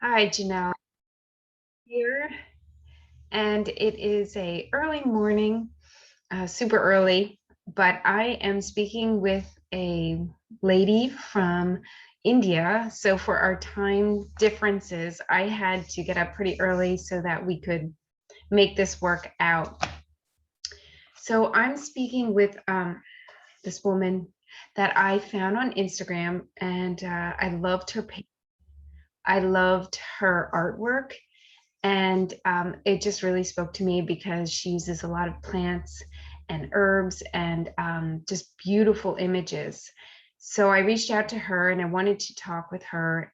Hi, Janelle here, and it is a early morning, super early, but I am speaking with a lady from India. So for our time differences, I had to get up pretty early so that we could make this work out. So I'm speaking with this woman that I found on Instagram, and I loved her artwork. And it just really spoke to me because she uses a lot of plants and herbs and just beautiful images. So I reached out to her and I wanted to talk with her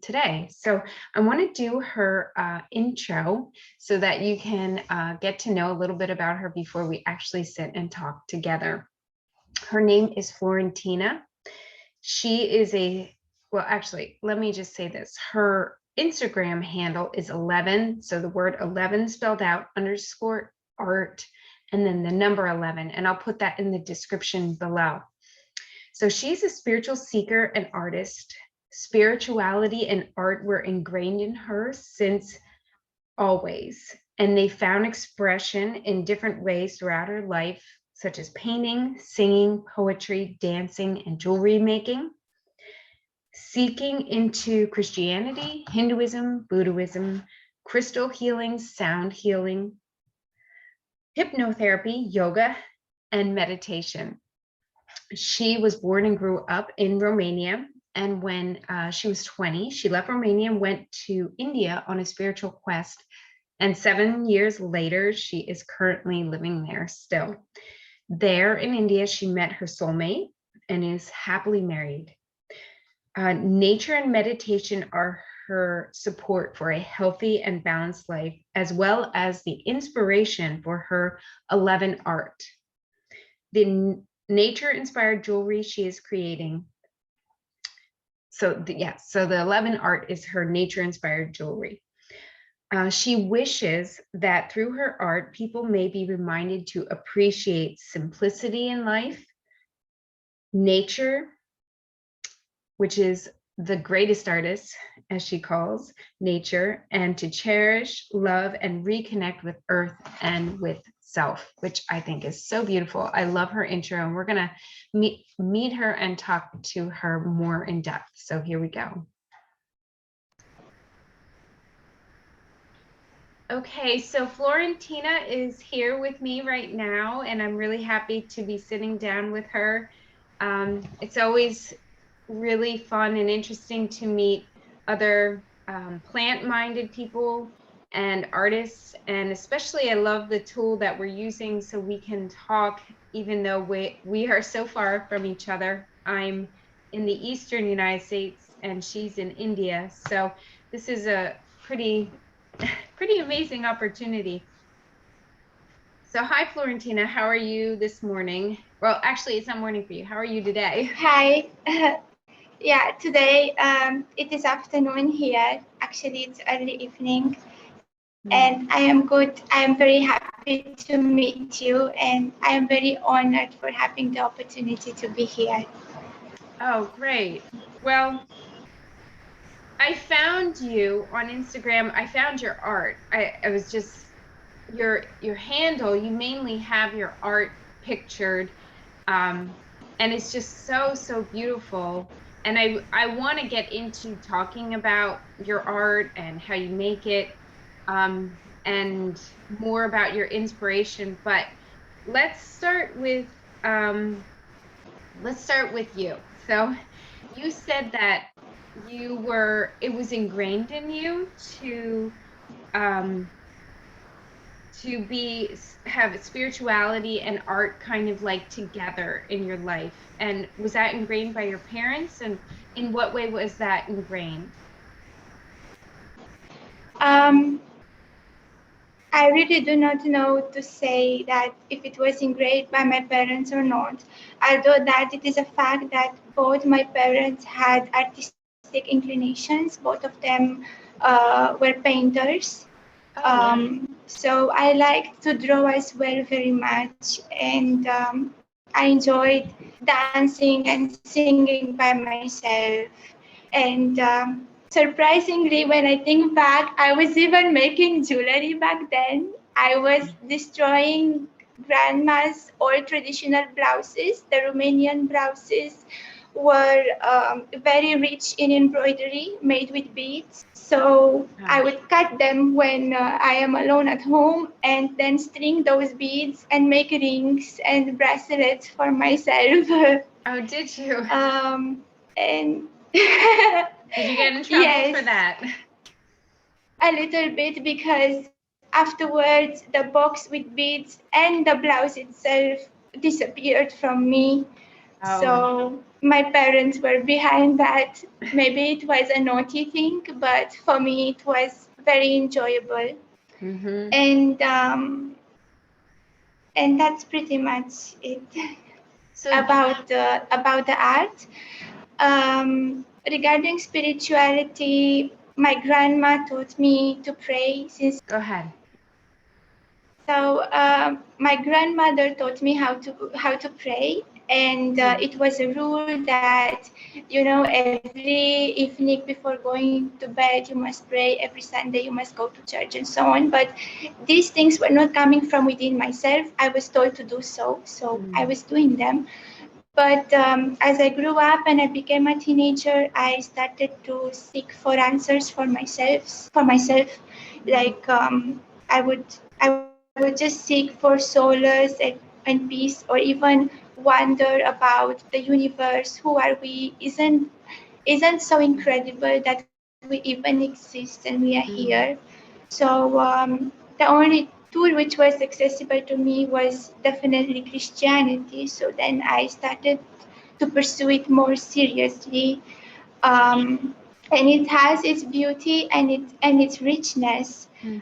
today. So I want to do her intro so that you can get to know a little bit about her before we actually sit and talk together. Her name is Florentina. She is well, actually, let me just say this. Her Instagram handle is 11. So the word 11 spelled out underscore art, and then the number 11. And I'll put that in the description below. So she's a spiritual seeker and artist. Spirituality and art were ingrained in her since always. And they found expression in different ways throughout her life, such as painting, singing, poetry, dancing, and jewelry making. Seeking into Christianity, Hinduism, Buddhism, crystal healing, sound healing, hypnotherapy, yoga, and meditation. She was born and grew up in Romania. And when she was 20, she left Romania and went to India on a spiritual quest. And 7 years later, she is currently living there still. There in India, she met her soulmate and is happily married. Nature and meditation are her support for a healthy and balanced life, as well as the inspiration for her 11 art. The nature-inspired jewelry she is creating. So the 11 art is her nature-inspired jewelry. She wishes that through her art, people may be reminded to appreciate simplicity in life, nature, which is the greatest artist, as she calls nature, and to cherish, love, and reconnect with earth and with self, which I think is so beautiful. I love her intro, and we're gonna meet her and talk to her more in depth. So here we go. Okay, so Florentina is here with me right now, and I'm really happy to be sitting down with her. It's always really fun and interesting to meet other plant-minded people and artists, and especially I love the tool that we're using so we can talk even though we are so far from each other. I'm in the eastern United States and she's in India, so this is a pretty amazing opportunity. So hi, Florentina, how are you this morning? Well, actually, it's not morning for you. How are you today? Hi. Yeah, today it is afternoon here. Actually, it's early evening. And I am good. I am very happy to meet you. And I am very honored for having the opportunity to be here. Oh, great. Well, I found you on Instagram. I found your art. I was just your handle. You mainly have your art pictured, and it's just so beautiful. And I want to get into talking about your art and how you make it, and more about your inspiration. But let's start with you. So you said that it was ingrained in you to have spirituality and art kind of like together in your life. And was that ingrained by your parents? And in what way was that ingrained? I really do not know to say that if it was engraved by my parents or not, although that it is a fact that both my parents had artistic inclinations. Both of them were painters. So I liked to draw as well very much, and I enjoyed dancing and singing by myself. And surprisingly, when I think back, I was even making jewelry back then. I was destroying grandma's old traditional blouses. The Romanian blouses were very rich in embroidery made with beads. So I Gosh. would cut them when I am alone at home and then string those beads and make rings and bracelets for myself. Oh, did you? And Did you get in trouble for yes, that? a little bit because afterwards the box with beads and the blouse itself disappeared from me. Oh. So my parents were behind that. Maybe it was a naughty thing, but for me it was very enjoyable. Mm-hmm. And and that's pretty much it So, about the art. Regarding spirituality, my grandma taught me to pray since. go ahead. So my grandmother taught me how to pray, and Mm. it was a rule that every evening before going to bed you must pray. Every Sunday you must go to church and so on. But these things were not coming from within myself. I was told to do so, so I Mm. was doing them. But as I grew up and I became a teenager, I started to seek for answers for myself. Mm. Like I would just seek for solace and peace, or even wonder about the universe. Who are we? Isn't so incredible that we even exist and we are here. Mm. So the only tool which was accessible to me was definitely Christianity. So then I started to pursue it more seriously, and it has its beauty and its richness. Mm.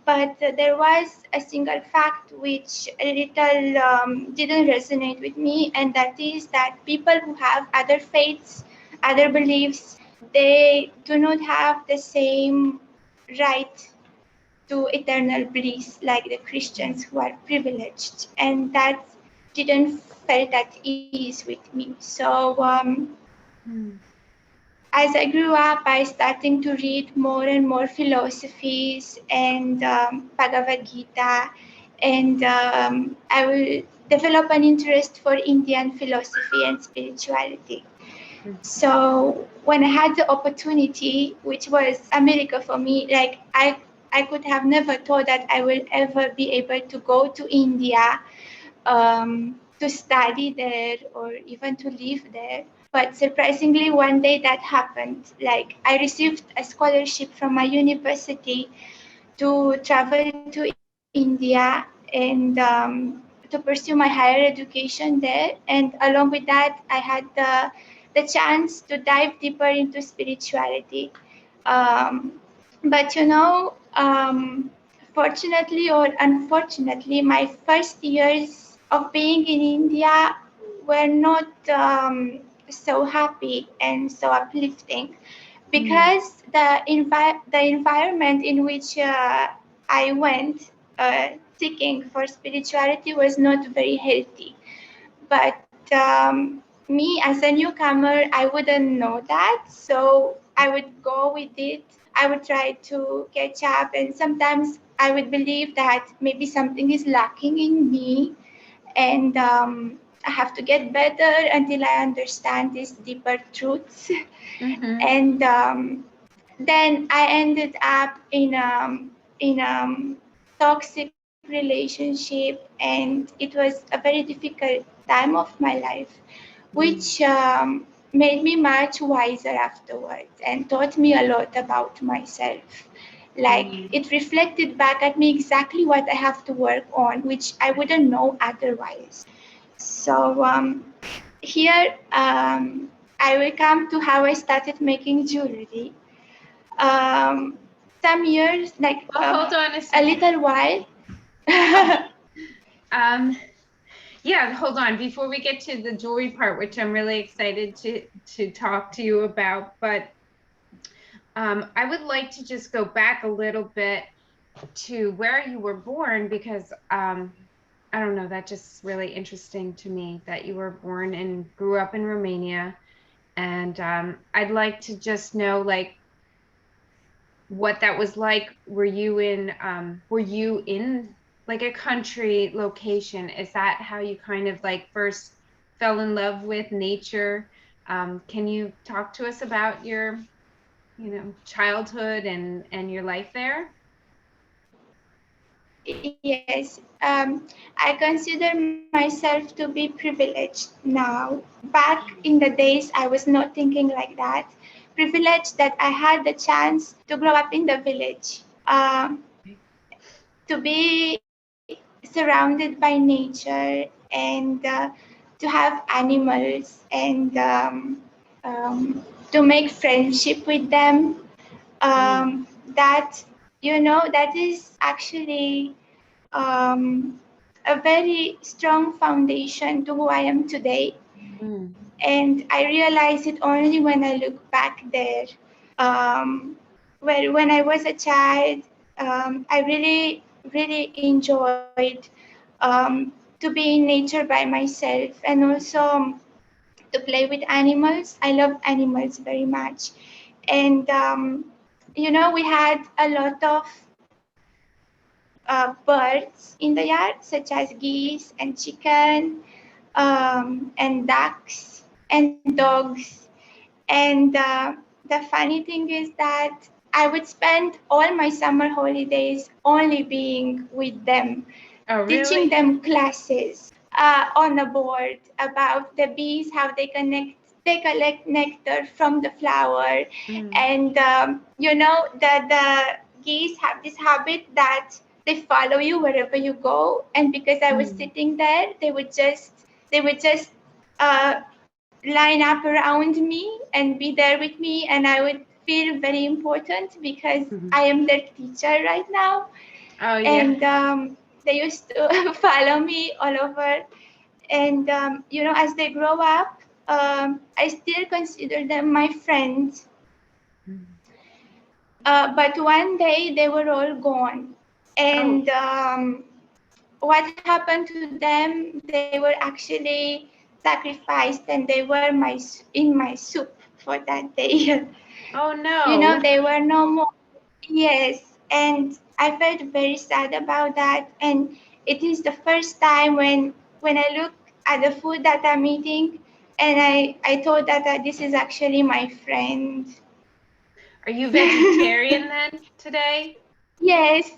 But there was a single fact which a little didn't resonate with me, and that is that people who have other faiths, other beliefs, they do not have the same right to eternal bliss like the Christians who are privileged, and that didn't felt at ease with me. So Mm. as I grew up, I started to read more and more philosophies and Bhagavad Gita, and I will develop an interest for Indian philosophy and spirituality. Mm. So when I had the opportunity, which was a miracle for me, like I could have never thought that I will ever be able to go to India to study there or even to live there. But surprisingly, one day that happened. Like I received a scholarship from my university to travel to India and to pursue my higher education there. And along with that, I had the chance to dive deeper into spirituality. Um, but fortunately or unfortunately, my first years of being in India were not so happy and so uplifting, Mm. because the environment in which I went seeking for spirituality was not very healthy. But me as a newcomer, I wouldn't know that, so I would go with it. I would try to catch up, and sometimes I would believe that maybe something is lacking in me, and I have to get better until I understand these deeper truths. Mm-hmm. And then I ended up in toxic relationship, and it was a very difficult time of my life, Mm. which made me much wiser afterwards and taught me a lot about myself. Like Mm. it reflected back at me exactly what I have to work on, which I wouldn't know otherwise. So here I will come to how I started making jewelry. Um, some years, like Well, hold on a a second. little while. Oh, um, yeah, hold on. Before we get to the jewelry part, which I'm really excited to talk to you about, but I would like to just go back a little bit to where you were born, because I don't know, that just really interesting to me that you were born and grew up in Romania, And I'd like to just know, like, what that was like. Were you in like a country location? Is that how you kind of like first fell in love with nature? Can you talk to us about your, childhood and your life there? Yes, I consider myself to be privileged now. Back in the days, I was not thinking like that. Privileged that I had the chance to grow up in the village, to be surrounded by nature, and to have animals, and to make friendship with them. Mm, That, that is actually a very strong foundation to who I am today. mm, And I realize it only when I look back there. Um, when I was a child, I really, really enjoyed to be in nature by myself, and also to play with animals. I love animals very much. And, we had a lot of birds in the yard, such as geese and chicken, and ducks and dogs. And the funny thing is that I would spend all my summer holidays only being with them, oh, teaching really? them classes on a board about the bees, how they collect nectar from the flower. Mm, And the geese have this habit that they follow you wherever you go. And because I was mm, sitting there, they would just uh, line up around me and be there with me, and I would feel very important because mhm. I am their teacher right now. Oh, yeah. And they used to follow me all over. And as they grow up, I still consider them my friends. Mm. But one day they were all gone. Oh, And what happened to them? They were actually sacrificed, and they were in my soup for that day. oh no. They were no more. Yes, and I felt very sad about that. And it is the first time when I look at the food that I'm eating, and I thought that this is actually my friend. Are you vegetarian then today? Yes,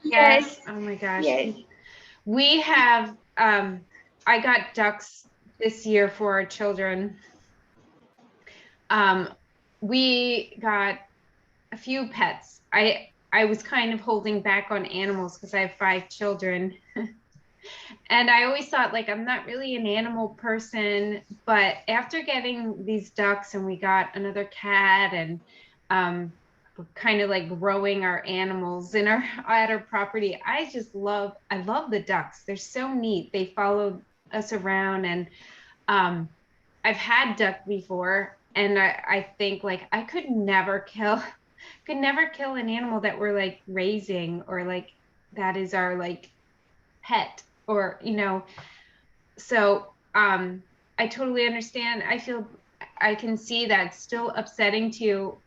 Yes. yes, Oh my gosh. yes. We have I got ducks this year for our children. Um we got a few pets. I was kind of holding back on animals because I have 5 children. And I always thought, like, I'm not really an animal person, but after getting these ducks and we got another cat, and um we're kind of like growing our animals in our at our property, I love the ducks. They're so neat. They follow us around, and um I've had duck before, and I think like I could never kill an animal that we're like raising, or like that is our like pet, or so I totally understand. I can see that still upsetting to you.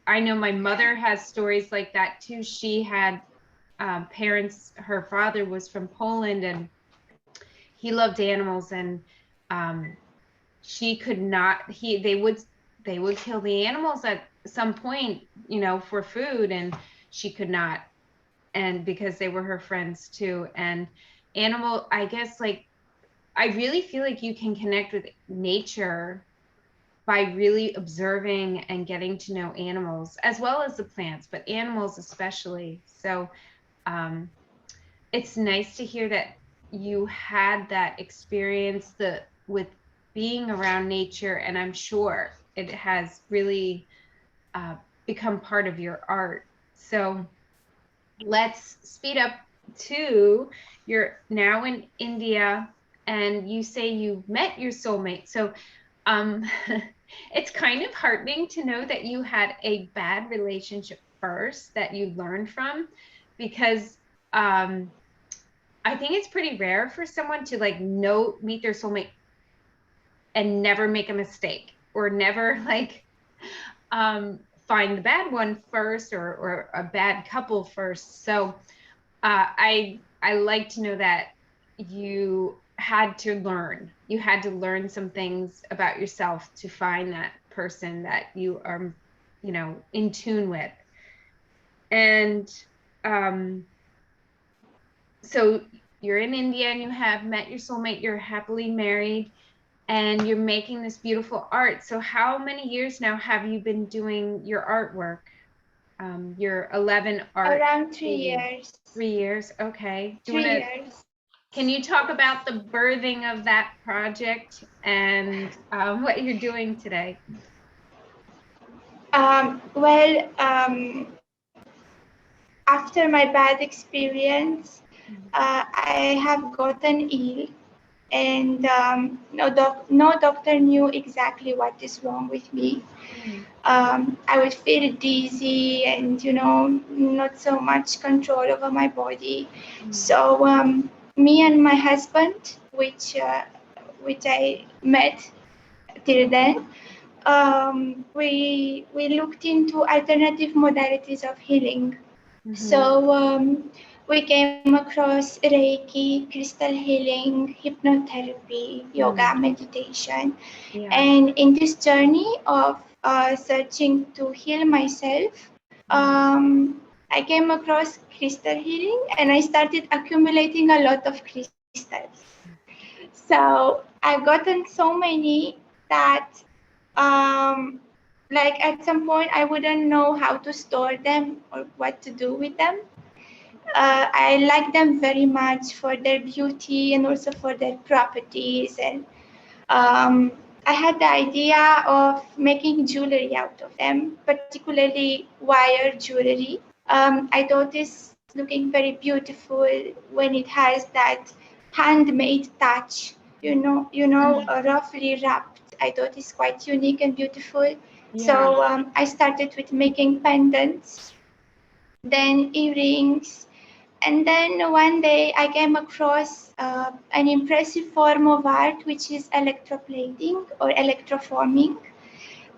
I know my mother has stories like that too. She had parents, her father was from Poland, and he loved animals, and um, she could not he they would kill the animals at some point, for food, and she could not, and because they were her friends too. And I guess, like, I really feel like you can connect with nature by really observing and getting to know animals as well as the plants, but animals especially. So um, it's nice to hear that you had that experience with being around nature, and I'm sure it has really uh, become part of your art. So let's speed up to, you're now in India, and you say you met your soulmate. So um it's kind of heartening to know that you had a bad relationship first that you learned from, because um I think it's pretty rare for someone to like know meet their soulmate and never make a mistake. or never like find the bad one first, or a bad couple first. So I like to know that you had to learn some things about yourself to find that person that you are, in tune with. And so you're in India and you have met your soulmate, you're happily married, and you're making this beautiful art. So how many years now have you been doing your artwork? Your 11 art Around three studio? years. 3 years. Okay. Do you want 3 years. Can you talk about the birthing of that project and what you're doing today? Well, after my bad experience, I have gotten ill, and no doctor knew exactly what is wrong with me. Mm. I would feel dizzy and, not so much control over my body. Mm. So me and my husband, which I met till then, we looked into alternative modalities of healing. Mm-hmm. So we came across Reiki, crystal healing, hypnotherapy, yoga, meditation. Yeah. And in this journey of searching to heal myself, I came across crystal healing and I started accumulating a lot of crystals. So I've gotten so many that, like, at some point, I wouldn't know how to store them or what to do with them. I like them very much for their beauty and also for their properties. And I had the idea of making jewelry out of them, particularly wire jewelry. I thought this looking very beautiful when it has that handmade touch, roughly wrapped. I thought it's quite unique and beautiful. Yeah. So I started with making pendants, then earrings, and then one day I came across an impressive form of art, which is electroplating or electroforming.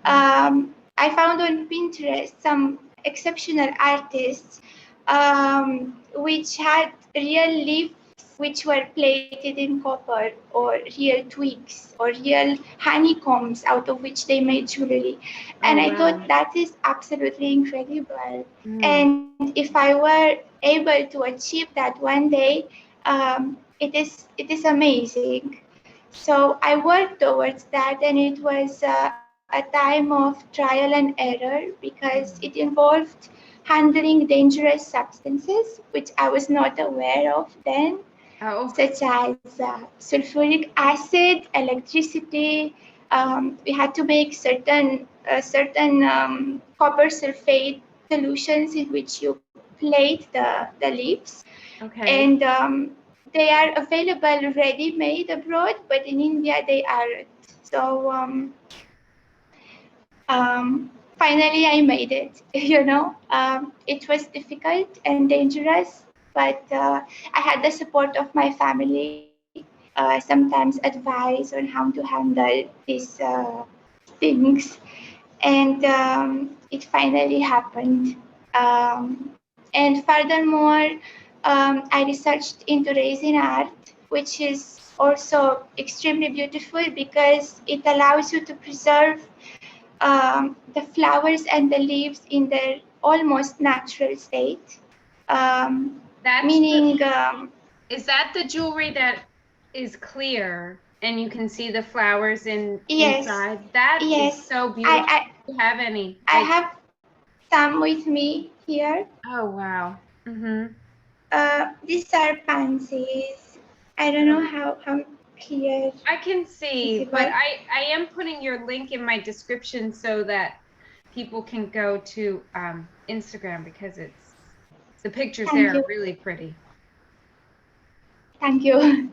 I found on Pinterest some exceptional artists which had real leaves which were plated in copper, or real twigs, or real honeycombs out of which they made jewelry. And I thought that is absolutely incredible. And if I were able to achieve that one day, it is amazing. So I worked towards that, and it was a time of trial and error because it involved handling dangerous substances, which I was not aware of then, such as sulfuric acid, electricity. We had to make certain copper sulfate solutions in which you plate the leaves. Okay. And they are available ready-made abroad, but in India they aren't. So finally I made it. It was difficult and dangerous, but I had the support of my family. Sometimes advice on how to handle these things, and it finally happened. And furthermore, I researched into Raisin Art, which is also extremely beautiful because it allows you to preserve the flowers and the leaves in their almost natural state. Meaning, is that the jewelry that is clear and you can see the flowers yes, inside? That yes, is so beautiful. Do you have any? I have some with me here. Oh, wow. These are pansies. I don't know how clear. I can see, visible. but I am putting your link in my description so that people can go to Instagram, because the pictures there are really pretty. Thank you.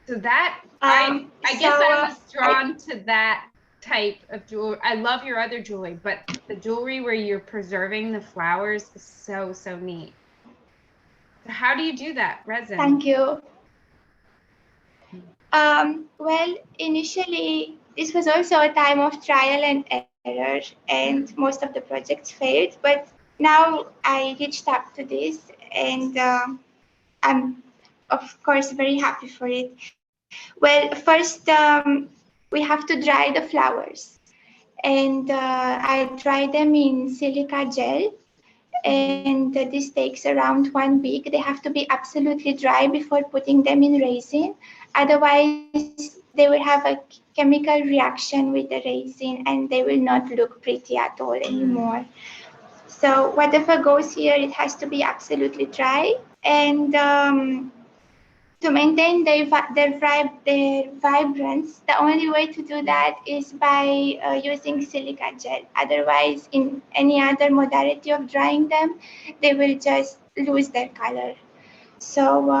So that I guess I was drawn to that type of jewelry. I love your other jewelry, but the jewelry where you're preserving the flowers is so neat. So how do you do that, resin? Thank you. Well, initially this was also a time of trial and error, and most of the projects failed. But now I reached up to this, and I'm, of course, very happy for it. Well, first, we have to dry the flowers, and I dry them in silica gel, and this takes around 1 week. They have to be absolutely dry before putting them in resin. Otherwise, they will have a chemical reaction with the resin and they will not look pretty at all anymore. So whatever goes here, it has to be absolutely dry. And to maintain their vibrance, the only way to do that is by using silica gel. Otherwise, in any other modality of drying them, they will just lose their color. So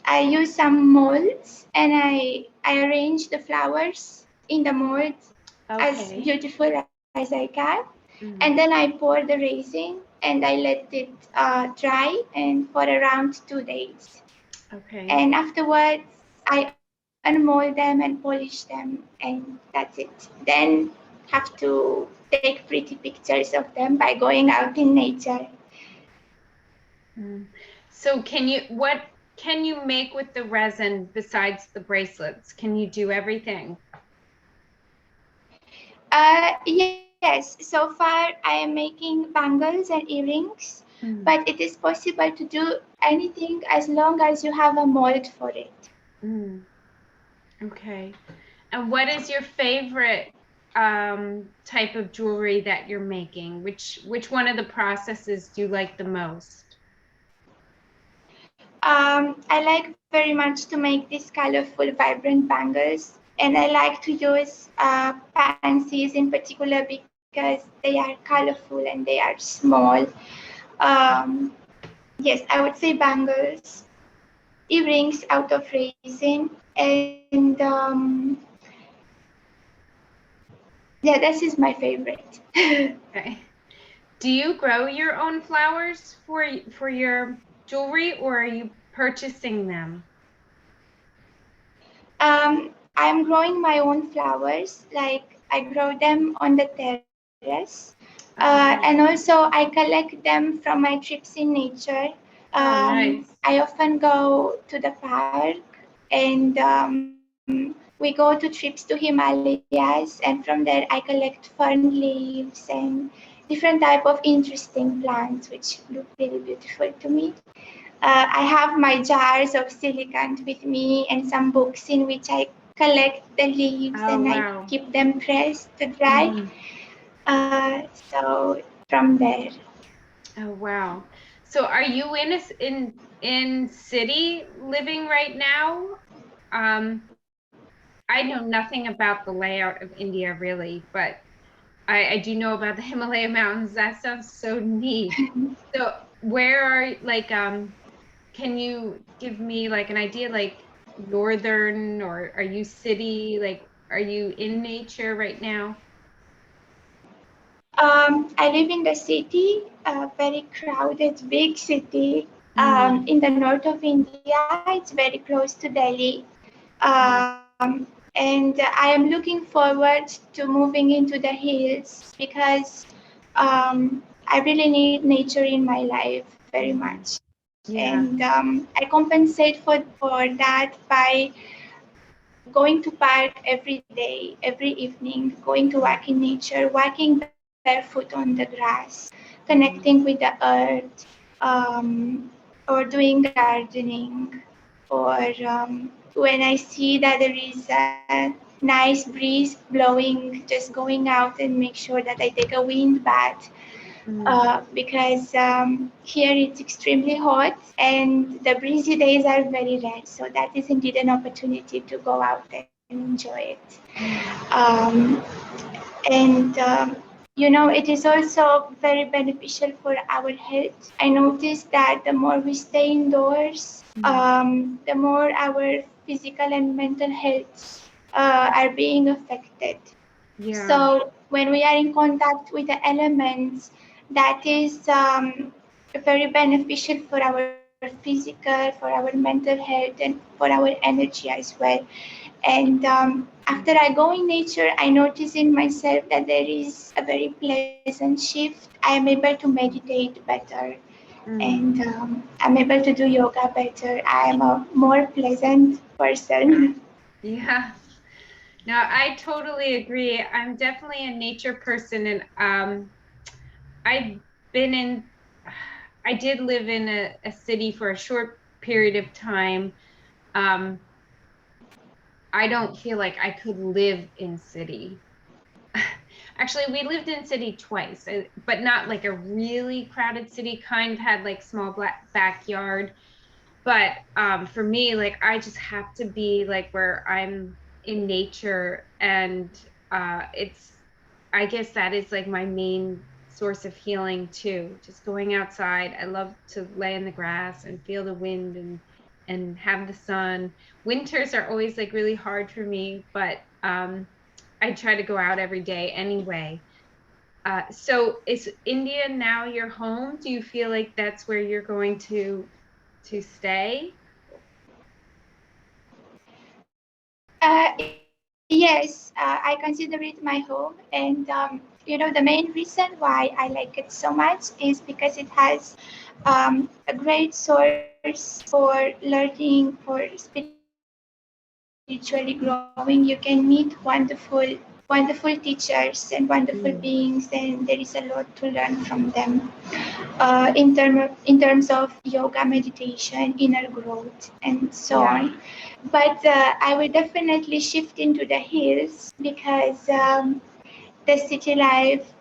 I use some molds and I arrange the flowers in the molds as Okay. beautiful as I can. And then Mm. I pour the resin and I let it dry and for around 2 days. Okay. And afterwards, I unmold them and polish them, and that's it. Then have to take pretty pictures of them by going out in nature. Mm. So what can you make with the resin besides the bracelets? Can you do everything? Yes, so far I am making bangles and earrings, Mm. but it is possible to do anything as long as you have a mold for it. Mm. Okay. And what is your favorite type of jewelry that you're making? Which one of the processes do you like the most? I like very much to make these colorful, vibrant bangles, and I like to use pansies in particular because they are colorful and they are small. Um, yes, I would say bangles, earrings out of resin, and yeah, this is my favorite. Okay. Do you grow your own flowers for your jewelry, or are you purchasing them? I'm growing my own flowers. Like I grow them on the terrace, and Oh, also I collect them from my trips in nature. oh, nice. I often go to the park, and we go to trips to Himalayas, and from there I collect fern leaves and different type of interesting plants, which look really beautiful to me. I have my jars of silicon with me and some books in which I collect the leaves Oh, and I wow. keep them pressed to dry. Mhm. So from there, Oh, wow. So are you in city living right now? Um, I know nothing about the layout of India really, but I do know about the Himalaya mountains. That sounds so neat. So where are like can you give me like an idea like northern or are you city? Like are you in nature right now? I live in the city, a very crowded, big city Mm, in the north of India. It's very close to Delhi. mm, And I am looking forward to moving into the hills because I really need nature in my life very mhm. much. Yeah. And I compensate for that by going to park every day, every evening, going to walk in nature, walking barefoot on the grass, connecting Mhm. with the earth, or doing gardening, or when I see that there is a nice breeze blowing, just going out and make sure that I take a wind bath Mm, because here it's extremely hot and the breezy days are very rare. So that is indeed an opportunity to go out and enjoy it. mm, Um, and it is also very beneficial for our health. I noticed that the more we stay indoors, mm. the more our physical and mental health are being affected. Yeah. So when we are in contact with the elements, that is very beneficial for our physical, for our mental health, and for our energy as well. And After I go in nature, I notice in myself that there is a very pleasant shift. I am able to meditate better, Mm. and I'm able to do yoga better. I am a more pleasant person. Yeah. No, I totally agree. I'm definitely a nature person, and I've been in. I did live in a city for a short period of time. Um, I don't feel like I could live in city. Actually, we lived in city twice, but not like a really crowded city. Kind of had like small black backyard, but for me, like I just have to be like where I'm in nature, and it's, I guess that is like my main source of healing too, just going outside. I love to lay in the grass and feel the wind and have the sun. Winters are always like really hard for me, but I try to go out every day anyway. So is India now your home? Do you feel like that's where you're going to Yes, I consider it my home, and the main reason why I like it so much is because it has a great source for learning, for spiritually growing. You can meet wonderful teachers and wonderful beings, and there is a lot to learn from them. In terms of yoga, meditation, inner growth, and so on. Yeah. But I will definitely shift into the hills because the city life,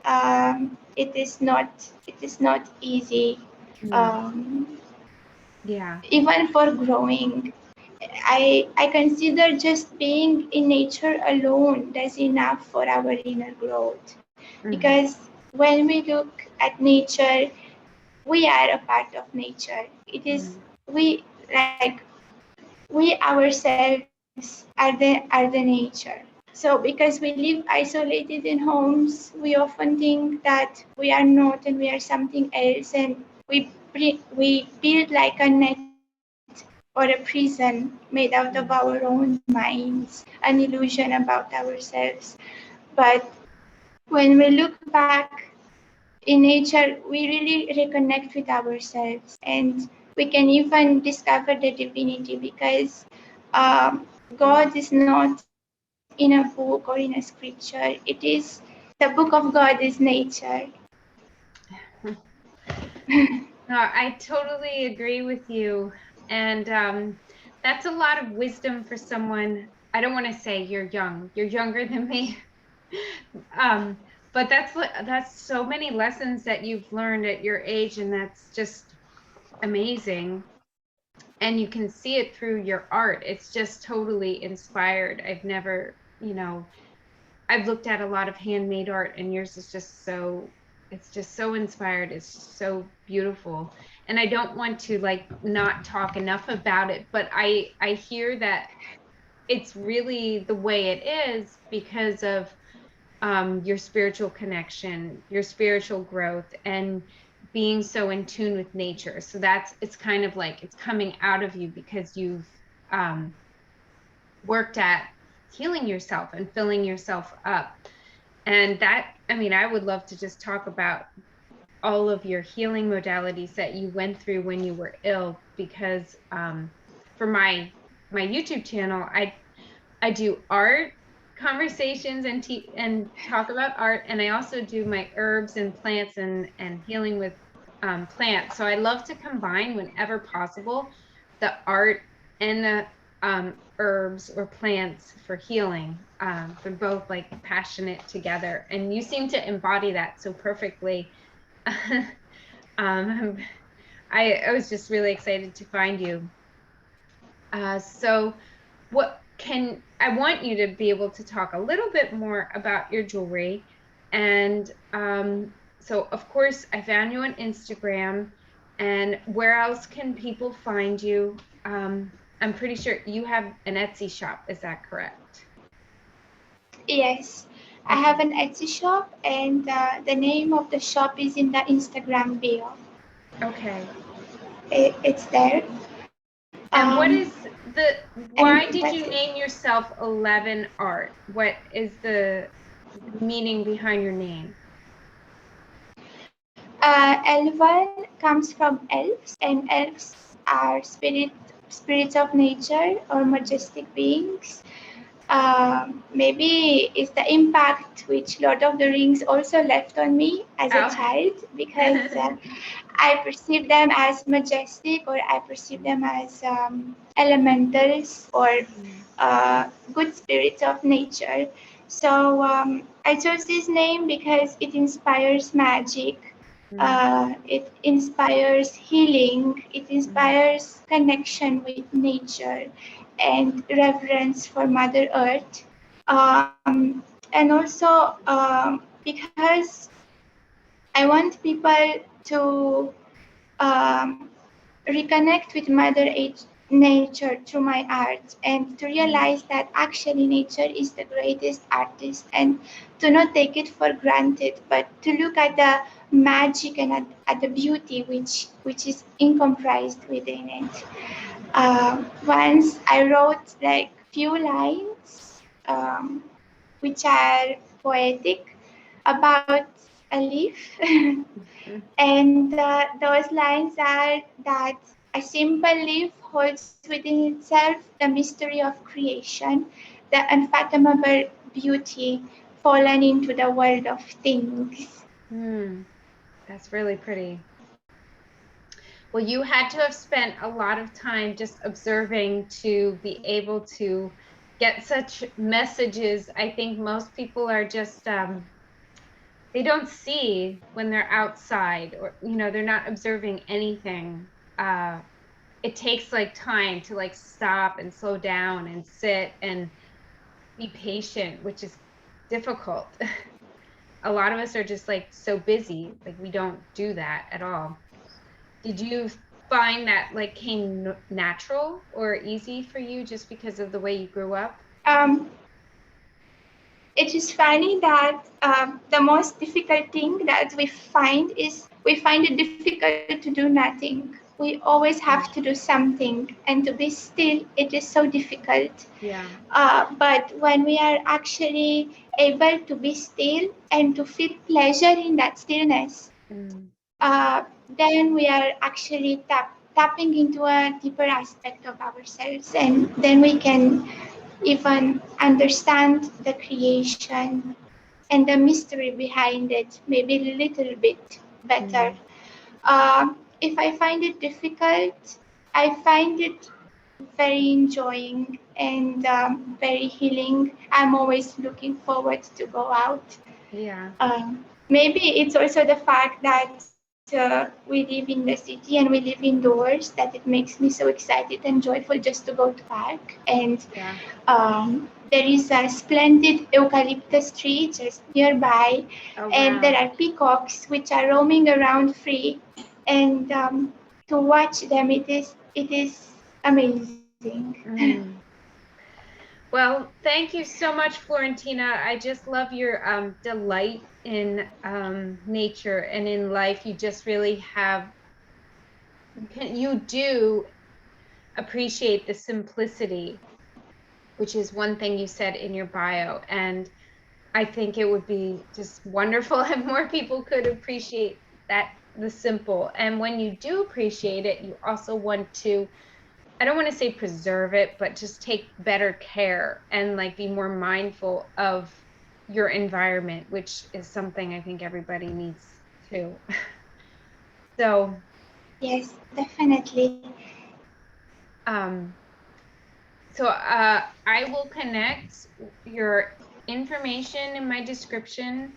it is not easy, Mm. um, Yeah. even for growing. I consider just being in nature alone does enough for our inner growth, Mm. because when we look at nature, we are a part of nature. It is, Mm. we like we ourselves are the nature. So because we live isolated in homes, we often think that we are not and we are something else, and we build like a net or a prison made out of our Mm. own minds, an illusion about ourselves. But when we look back in nature, we really reconnect with ourselves, and we can even discover the divinity, because God is not in a book or in a scripture. It is, the book of God is nature. No, I totally agree with you. And that's a lot of wisdom for someone. I don't want to say you're young. You're younger than me. um, but that's so many lessons that you've learned at your age, and that's just amazing. And you can see it through your art. It's just totally inspired. I've looked at a lot of handmade art, and yours is just it's just so inspired. It's so beautiful. And I don't want to like not talk enough about it, but I hear that it's really the way it is because of your spiritual connection, your spiritual growth, and being so in tune with nature. So it's kind of like it's coming out of you because you've um, worked at healing yourself and filling yourself up. And that, I mean, I would love to just talk about all of your healing modalities that you went through when you were ill, because for my YouTube channel, I do art conversations and talk about art, and I also do my herbs and plants and healing with plants. So I love to combine whenever possible the art and the herbs or plants for healing. They're both like passionate together, and you seem to embody that so perfectly. um, I was just really excited to find you. So what can I want you to be able to talk a little bit more about your jewelry. And so of course I found you on Instagram, and where else can people find you? I'm pretty sure you have an Etsy shop, is that correct? Yes, I have Okay. an Etsy shop, and the name of the shop is in the Instagram bio. Okay. It's there. And what is Why did that's you it. name yourself Elven Art? What is the meaning behind your name? Elven comes from elves, and elves are spirits of nature or majestic beings. Maybe it's the impact which Lord of the Rings also left on me as a Oh. child, because I perceive them as majestic, or I perceive them as elementals, or good spirits of nature. So I chose this name because it inspires magic, it inspires healing, it inspires connection with nature and reverence for Mother Earth. And also because I want people to um, reconnect with Nature through my art, and to realize that actually nature is the greatest artist, and to not take it for granted, but to look at the magic and at the beauty which is incomprised within it. Once I wrote like few lines which are poetic about a leaf. And those lines are that a simple leaf holds within itself the mystery of creation, the unfathomable beauty fallen into the world of things. That's really pretty. Well, you had to have spent a lot of time just observing to be able to get such messages. I think most people are just they don't see when they're outside, or they're not observing anything. It takes like time to like stop and slow down and sit and be patient, which is difficult. A lot of us are just like so busy, like we don't do that at all. Did you find that like came natural or easy for you just because of the way you grew up? Um, it is funny that the most difficult thing that we find is we find it difficult to do nothing. We always have to do something, and to be still, it is so difficult. Yeah. But when we are actually able to be still and to feel pleasure in that stillness, Mm. then we are actually tapping into a deeper aspect of ourselves, and then we can even understand the creation and the mystery behind it maybe a little bit better. Mm. If I find it difficult, I find it very enjoying and very healing. I'm always looking forward to go out. Yeah. Maybe it's also the fact that we live in the city and we live indoors that it makes me so excited and joyful just to go to park. And Yeah. there is a splendid eucalyptus tree just nearby, Oh, and there wow. are peacocks which are roaming around free. And to watch them, it is amazing. Mm. Well, thank you so much, Florentina. I just love your delight in nature and in life. You just really have, you do appreciate the simplicity, which is one thing you said in your bio. And I think it would be just wonderful if more people could appreciate that, the simple. And when you do appreciate it, you also want to, I don't want to say preserve it, but just take better care and like be more mindful of your environment, which is something I think everybody needs to. So, Yes, definitely. um, I will connect your information in my description.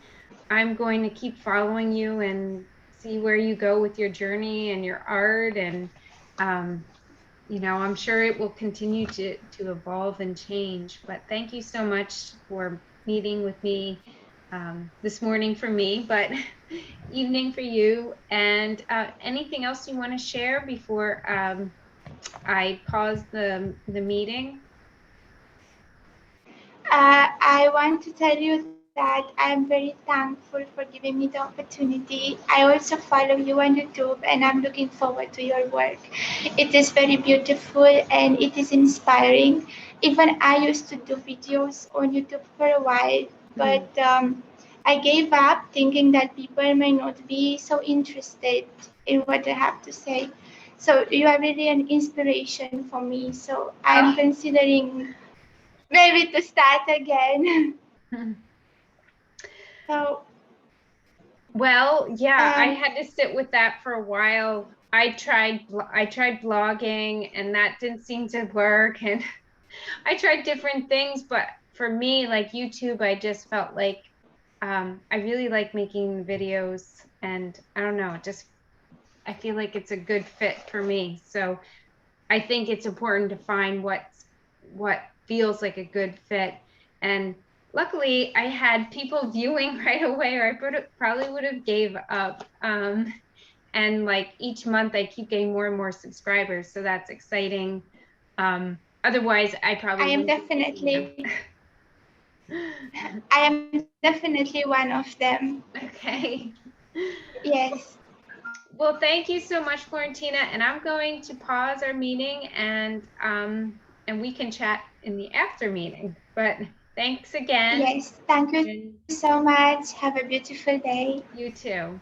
I'm going to keep following you and see where you go with your journey and your art, and um, I'm sure it will continue to evolve and change. But thank you so much for meeting with me this morning for me, but evening for you. And anything else you want to share before I pause the meeting? I want to tell you that I'm very thankful for giving me the opportunity. I also follow you on YouTube and I'm looking forward to your work. It is very beautiful and it is inspiring. Even I used to do videos on YouTube for a while, but I gave up thinking that people may not be so interested in what I have to say. So you are really an inspiration for me. So I'm considering maybe to start again. So Well, yeah, I had to sit with that for a while. I tried blogging and that didn't seem to work, and I tried different things, but for me, like YouTube, I just felt like I really like making videos, and I don't know, I feel like it's a good fit for me. So I think it's important to find what feels like a good fit. And luckily, I had people viewing right away, or probably would have gave up. And like each month, I keep getting more and more subscribers, so that's exciting. Otherwise, I probably I am wouldn't be making them. definitely I am definitely one of them. Okay. Yes. Well, thank you so much, Florentina. And I'm going to pause our meeting, and we can chat in the after meeting. But thanks again. Yes. Thank you And so much. Have a beautiful day. you too.